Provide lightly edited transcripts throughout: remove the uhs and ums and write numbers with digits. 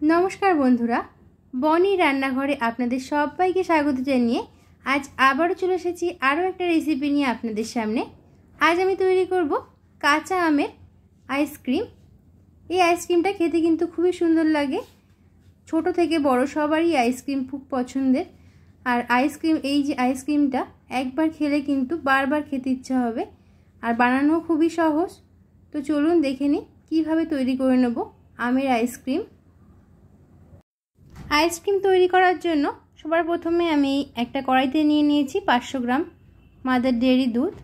नमस्कार बंधुरा बनी रान्नाघरे आपनादेर सबाइके स्वागत जानिए आज आबारो चले एसेछि आरो एकटा रेसिपि निये आपनादेर सामने। आज आमि तैरी करब काँचा आमेर आइसक्रीम। এই আইসক্রিমটা খেতে কিন্তু খুবই সুন্দর লাগে। ছোট থেকে বড় সবারই আইসক্রিম খুব পছন্দের। আর আইসক্রিম এই যে আইসক্রিমটা একবার খেলে কিন্তু বারবার খেতে ইচ্ছা হবে। আর বানানো খুবই সহজ। তো চলুন দেখে নিই কিভাবে তৈরি করে নেব আমের আইসক্রিম। आइसक्रीम तैरी करार जोन्नो सबार प्रथमे आमी एकटा कड़ाईते निये नियेछि 500 ग्राम मादार डेयरी दूध।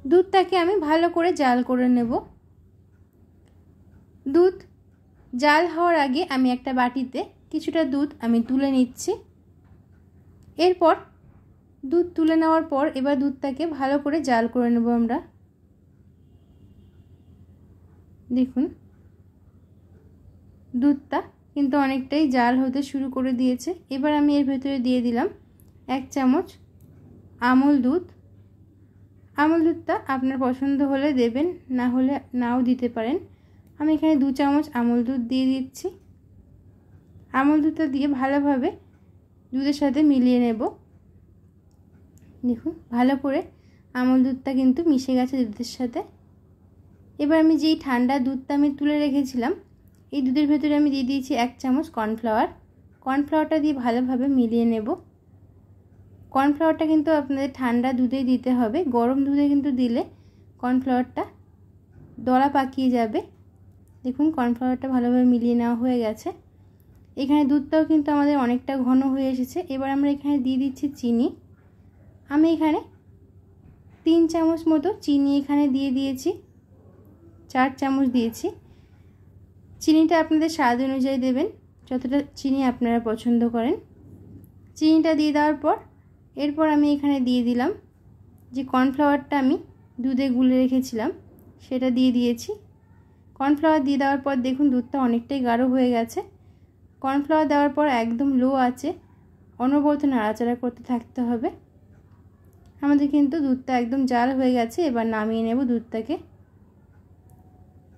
दूधटाके आमी भालो करे जाल करे नेब। दूध जाल हওয়ার आगे आमी एकटा बाटीते किछुटा दूध आमी तुले निচ্ছি। एरपर दूध तुले नेওয়ার पर एबार दूधटाके भालो करे जाल करे नेब आमरा। देखुन दूधटा किन्तु अनेकटाई जाल होते शुरू करे दिएছে। एबार आमी एर भेतरे दिए दिलाम 1 चामच আমুল दूध। আমুল दूधटा आपनार पसंद होले देবেন, ना होले नाও दिते पारेन। आमी एखाने 2 चामच আমুল दूध दिए दिচ্ছি। আমুল दूधटा दिए भालोभाবে दूधের সাথে মিলিয়ে নেব। দেখুন ভালো করে আমুল दूधটা কিন্তু মিশে গেছে দুধের সাথে। এবার আমি যেই ঠান্ডা দুধটা আমি তুলে রেখেছিলাম এই দুধের ভেতরে আমি দিয়ে দিয়েছি 1 চামচ কর্নফ্লাওয়ার। কর্নফ্লাওয়ারটা দিয়ে ভালোভাবে মিলিয়ে নেব। কর্নফ্লাওয়ারটা কিন্তু আপনাদের ঠান্ডা দুধেই দিতে হবে, গরম দুধে কিন্তু দিলে কর্নফ্লাওয়ারটা দলা পাকিয়ে যাবে। দেখুন কর্নফ্লাওয়ারটা ভালোভাবে মিলিয়ে নেওয়া হয়ে গেছে। এখানে দুধটাও কিন্তু আমাদের অনেকটা ঘন হয়ে এসেছে। এবার আমরা এখানে দিয়ে দিচ্ছি চিনি। আমি এখানে 3 চামচ মতো চিনি এখানে দিয়ে দিয়েছি। 4 চামচ দিয়েছি। চিনিটা আপনাদের স্বাদ অনুযায়ী দেবেন, যতটা চিনি আপনারা পছন্দ করেন। চিনিটা দিয়ে দেওয়ার পর এরপর আমি এখানে দিয়ে দিলাম যে কর্নফ্লাওয়ারটা আমি দুধে গুলে রেখেছিলাম সেটা দিয়ে দিয়েছি। কর্নফ্লাওয়ার দিয়ে দেওয়ার পর দেখুন দুধটা অনেকটাই গাঢ় হয়ে গেছে। কর্নফ্লাওয়ার দেওয়ার পর একদম লো আঁচে অনবরত নাড়াচাড়া করতে থাকতে হবে। আমাদের কিন্তু দুধটা একদম জাল হয়ে গেছে। এবার নামিয়ে নেব দুধটাকে।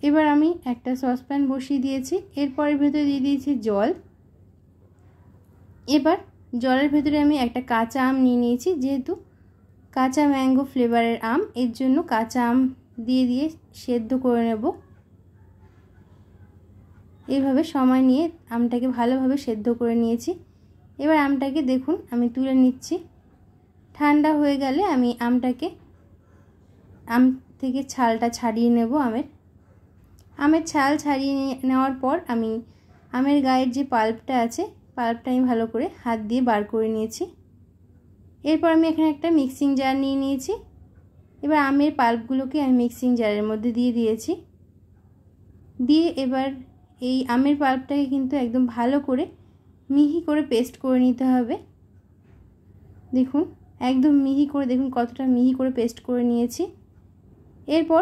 এবার আমি একটা সসপ্যান বসিয়ে দিয়েছি। এরপর এর ভেতরে দিয়ে দিয়েছি জল। এবার জলের ভেতরে আমি একটা কাঁচা আম নিয়ে নিয়েছি, যেহেতু কাঁচা ম্যাঙ্গো ফ্লেভারের আম, এর জন্য কাঁচা আম দিয়ে সেদ্ধ করে নেব। এইভাবে সময় নিয়ে আমটাকে ভালোভাবে সেদ্ধ করে নিয়েছি। এবার আমটাকে দেখুন আমি তুলে নিচ্ছি। ঠান্ডা হয়ে গেলে আমি আম থেকে ছালটা ছাড়িয়ে নেব। আমের ছাল ছাড়িয়ে নেওয়ার পর আমি আমের গায়ের যে পাল্পটা আছে পাল্পটা আমি ভালো করে হাত দিয়ে বার করে নিয়েছি। এরপর আমি এখানে একটা মিক্সিং জার নিয়ে নিয়েছি। এবার আমের পাল্পগুলোকে আমি মিক্সিং জারের মধ্যে দিয়ে দিয়েছি। দিয়ে এবার এই আমের পাল্পটাকে কিন্তু একদম ভালো করে মিহি করে পেস্ট করে নিতে হবে। দেখুন একদম মিহি করে, দেখুন কতটা মিহি করে পেস্ট করে নিয়েছি। এরপর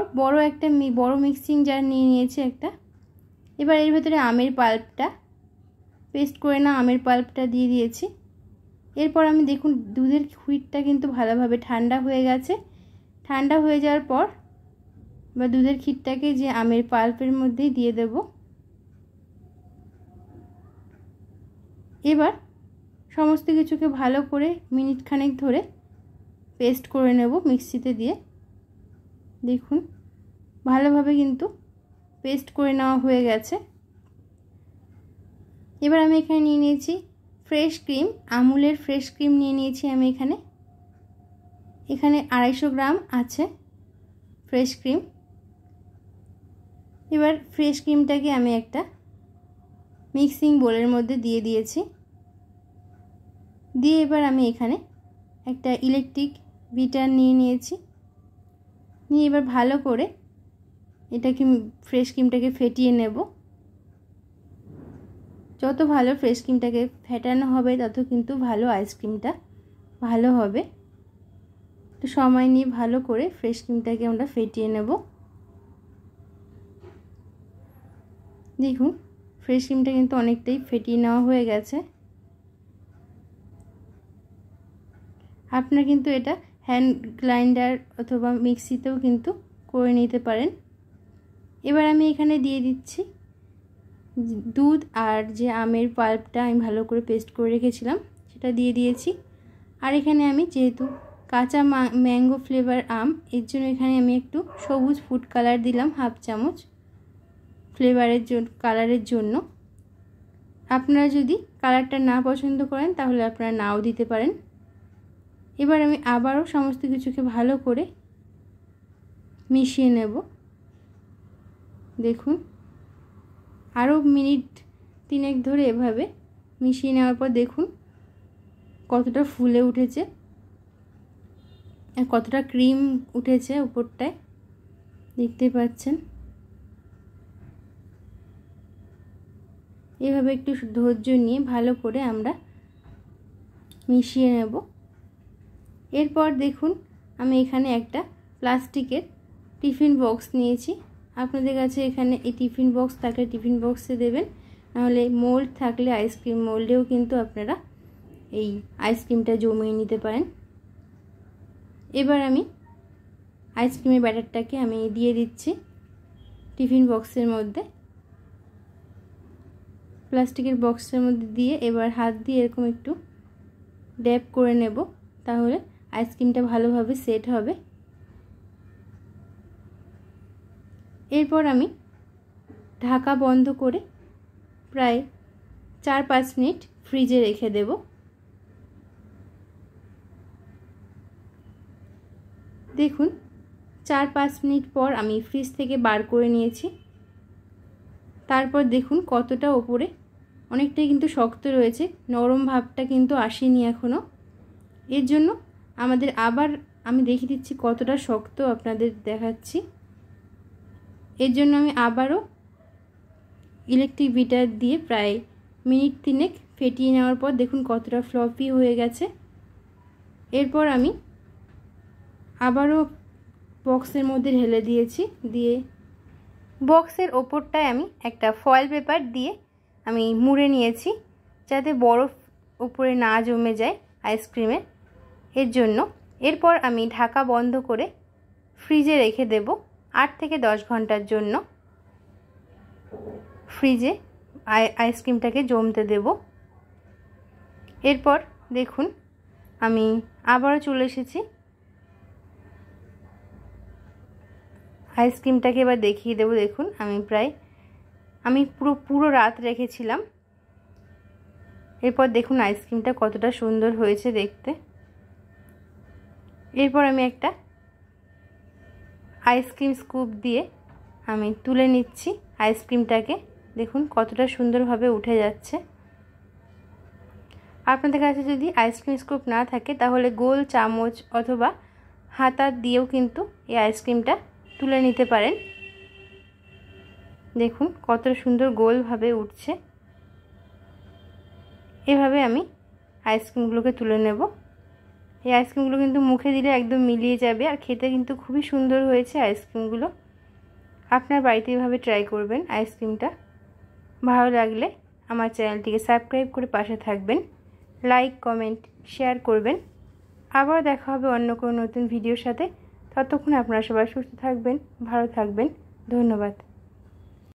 বড় মিক্সিং জার নিয়ে নিয়েছি একটা। এবার এর ভেতরে আমের পাল্পটা পেস্ট করে না আমের পাল্পটা দিয়ে দিয়েছি। এরপর আমি দেখুন দুধের হুইটটা কিন্তু ভালোভাবে ঠান্ডা হয়ে গেছে। ঠান্ডা হয়ে যাওয়ার পর বা দুধের ক্ষীরটাকে যে আমের পাল্পের মধ্যেই দিয়ে দেব। এবার সমস্ত কিছুকে ভালো করে মিনিট খানেক ধরে পেস্ট করে নেব মিক্সিতে দিয়ে। দেখুন ভালোভাবে কিন্তু পেস্ট করে নেওয়া হয়ে গেছে। এবার আমি এখানে নিয়ে নিয়েছি ফ্রেশ ক্রিম, আমুলের ফ্রেশ ক্রিম নিয়ে নিয়েছি আমি এখানে 250 গ্রাম আছে ফ্রেশ ক্রিম। এবার ফ্রেশ ক্রিমটাকে আমি একটা মিক্সিং বোলের মধ্যে দিয়ে দিয়েছি। দিয়ে এবার আমি এখানে একটা ইলেকট্রিক বিটার নিয়ে নিয়েছি। নিয়ে এবার ভালো করে এটাকে ফ্রেশ ক্রিমটাকে ফেটিয়ে নেব। যত ভালো ফ্রেশ ক্রিমটাকে ফেটানো হবে তত কিন্তু ভালো আইসক্রিমটা ভালো হবে। তো সময় নিয়ে ভালো করে ফ্রেশ ক্রিমটাকে আমরা ফেটিয়ে নেব। দেখুন ফ্রেশ ক্রিমটা কিন্তু অনেকটাই ফেটিয়ে নেওয়া হয়ে গেছে। আপনারা কিন্তু এটা হ্যান্ড গ্রাইন্ডার অথবা মিক্সিতেও কিন্তু করে নিতে পারেন। এবার আমি এখানে দিয়ে দিচ্ছি দুধ আর যে আমের পাল্পটা আমি ভালো করে পেস্ট করে রেখেছিলাম সেটা দিয়ে দিয়েছি। আর এখানে আমি যেহেতু কাঁচা ম্যাঙ্গো ফ্লেভার আম, এর জন্য এখানে আমি একটু সবুজ ফুড কালার দিলাম হাফ চামচ ফ্লেভারের জন্য, কালারের জন্য। আপনারা যদি কালারটা না পছন্দ করেন তাহলে আপনারা নাও দিতে পারেন। এবার আমি আবারও সমস্ত কিছুকে ভালো করে মিশিয়ে নেব। দেখুন আরও মিনিট 3 ধরে এভাবে মিশিয়ে নেওয়ার পর দেখুন কতটা ফুলে উঠেছে আর কতটা ক্রিম উঠেছে উপরটায়, দেখতে পাচ্ছেন। এভাবে একটু ধৈর্য নিয়ে ভালো করে আমরা মিশিয়ে নেব। এরপর দেখুন আমি এখানে একটা প্লাস্টিকের টিফিন বক্স নিয়েছি। আপনাদের কাছে এখানে এই টিফিন বক্স থাকলে টিফিন বক্সে দেবেন, নাহলে মোল্ড থাকলে আইসক্রিম মোল্ডেও কিন্তু আপনারা এই আইসক্রিমটা জমিয়ে নিতে পারেন। এবার আমি আইসক্রিমের ব্যাটারটাকে আমি দিয়ে দিচ্ছি টিফিন বক্সের মধ্যে, প্লাস্টিকের বক্সের মধ্যে দিয়ে এবার হাত দিয়ে এরকম একটু ড্যাপ করে নেব, তাহলে আইসক্রিমটা ভালোভাবে সেট হবে। এরপর আমি ঢাকা বন্ধ করে প্রায় 4-5 মিনিট ফ্রিজে রেখে দেব। দেখুন 4-5 মিনিট পর আমি ফ্রিজ থেকে বার করে নিয়েছি। তারপর দেখুন কতটা ওপরে অনেকটাই কিন্তু শক্ত রয়েছে, নরম ভাবটা কিন্তু আসেনি এখনও। এর জন্য আমাদের আবার আমি দেখিয়ে দিচ্ছি কতটা শক্ত আপনাদের দেখাচ্ছি। এর জন্য আমি আবারও ইলেকট্রিক বিটার দিয়ে প্রায় মিনিট 3 ফেটিয়ে নেওয়ার পর দেখুন কতটা ফ্লপি হয়ে গেছে। এরপর আমি আবারও বক্সের মধ্যে ঢেলে দিয়েছি, দিয়ে বক্সের ওপরটায় আমি একটা ফয়েল পেপার দিয়ে আমি মুড়ে নিয়েছি, যাতে বরফ উপরে না জমে যায় আইসক্রিমে, এর জন্য। এরপর আমি ঢাকা বন্ধ করে ফ্রিজে রেখে দেব 8 থেকে 10 ঘন্টার জন্য। ফ্রিজে আইসক্রিমটাকে জমতে দেব। এরপর দেখুন আমি আবারও চলে এসেছি, আইসক্রিমটাকে এবার দেখিয়ে দেব। দেখুন আমি পুরো রাত রেখেছিলাম। এরপর দেখুন আইসক্রিমটা কতটা সুন্দর হয়েছে দেখতে। এরপর আমি একটা আইসক্রিম স্কুপ দিয়ে আমি তুলে নিচ্ছি আইসক্রিমটাকে। দেখুন কতটা সুন্দরভাবে উঠে যাচ্ছে। আপনাদের কাছে যদি আইসক্রিম স্কুপ না থাকে তাহলে গোল চামচ অথবা হাতা দিয়েও কিন্তু এই আইসক্রিমটা তুলে নিতে পারেন। দেখুন কত সুন্দর গোলভাবে উঠছে। এভাবে আমি আইসক্রিমগুলোকে তুলে নেব। এই আইসক্রিমগুলো কিন্তু মুখে দিলে একদম মিলিয়ে যাবে, আর খেতে কিন্তু খুবই সুন্দর হয়েছে আইসক্রিমগুলো। আপনার বাড়িতে এভাবে ট্রাই করবেন আইসক্রিমটা। ভালো লাগলে আমার চ্যানেলটিকে সাবস্ক্রাইব করে পাশে থাকবেন, লাইক কমেন্ট শেয়ার করবেন। আবার দেখা হবে অন্য কোনো নতুন ভিডিওর সাথে। ততক্ষণ আপনারা সবাই সুস্থ থাকবেন, ভালো থাকবেন। ধন্যবাদ।